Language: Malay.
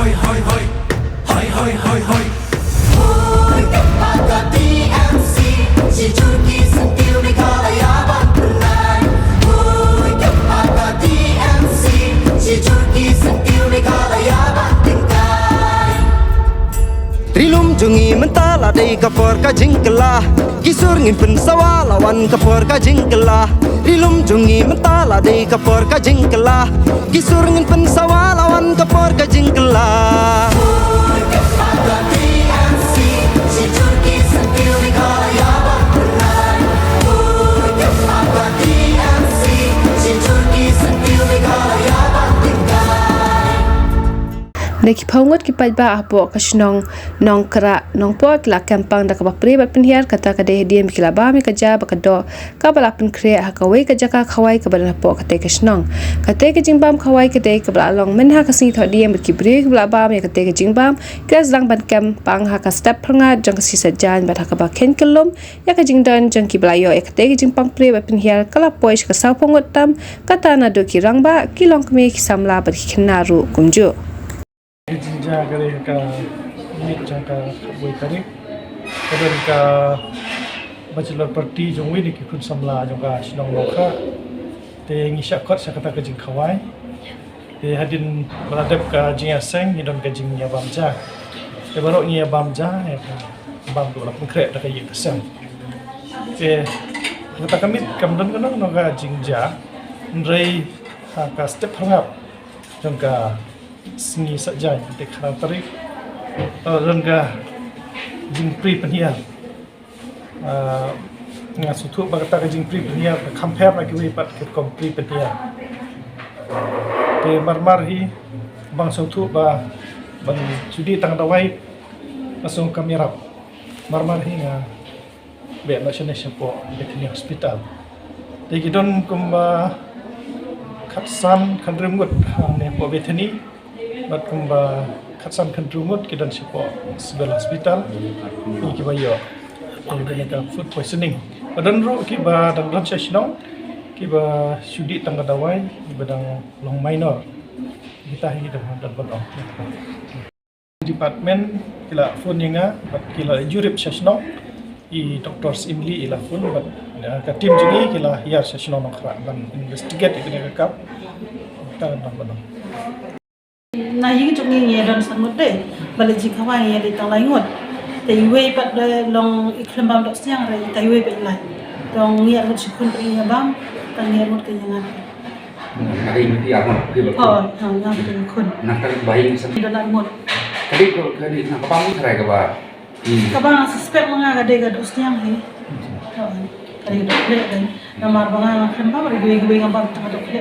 hoi hoi hoi hoi hoi hoi hoi Ôi các bạn cả TMC chỉ chung ký sân tiêu đi cả là ya bạn từng ngày Ôi các bạn cả TMC chỉ chung ký sân tiêu đi cả là ya bạn từng ngày Rilum jungi mentala dei kapor ka jingkela Kisur ngin pen sawa lawan kapor ka jingkela Rilum jungi mentala dei kapor ka jingkela Kisur ngin pen sawa lawan kapor ka jingkela Ôi các bạn cả TMC chỉ chung ký sân tiêu đi cả là ya bạn từng ngày Ôi các bạn cả TMC chỉ chung ký sân tiêu đi cả là ya bạn từng ngày Neki paungot ki pajba apo kasnong nong kra nong pot la kampang da kabapre bat penhiar kata ka de diem ki laba mi kaja bakado ka bala pen kre ha ka wei ka jaka khawai ka bala po kate kasnong kate ka jingbam khawai ka de ka bala long men ha ka si tho diem ki bre ka bala ba mi kate ka jingbam ka zlang ban kam pang ha ka step pranga jang ka si sajan bat ha ka ba ken kelum ya ka jingdan jang ki bala yo e kate ka jingpang pre bat penhiar kala pois ka sa pongot tam kata na do ki rangba ki long kme ki samla bat ki kinaru kumju jinja kare ka mit jaka boi kare kadang ka bachelor party jongwi ni kun samla jongka sinong lokha te ngisha kot sakata ka jing khawai te hadin baladep ka jing aseng ni don ka jing ya bamja te barok ni ya bamja ya bam do la konkret ka yik aseng te kata kami kamdan kana no ka jingja nrei ka step hangap jongka sengi saja de karakterik rengga jingpri penhiar ngasutu bagata ka jingpri penhiar compare lagi we pat ke kompri penhiar te marmar hi bang sutu ba ban judi tang dawai langsung kamera marmar hi nga be national sepo veterinary hospital te gidon kumba khatsan khandremgut ne po veterinary bat kumba khatsan khandrumut kidan sipo civil hospital ki bayo ini ka food poisoning badan ro ki ba dan ran sesno ki ba sudi tang dawai ki badang long minor kita hi dan badong department kila phone ninga bat kila jurip sesno I doctors imli ila phone bat ka tim jini kila hiar sesno nokra ban investigate ikne ka kap ta dan badong na ying chung ngi don san mut de bale ji khawa ngi de tang lai ngot te we pat de long ikhlam bam dok siang re tai we be lai dong ngi ar chi kun pri bam tang ngi mut ke yang Ada ini dia apa? ha ha nga be kun Nak kali bayi sen. don lai mut Kali nak kapang ni serai ke ba? ka ba suspect nga ga de ga dok siang he ha kali dok le de na mar ba nga kham ba re we ga bam ta dok le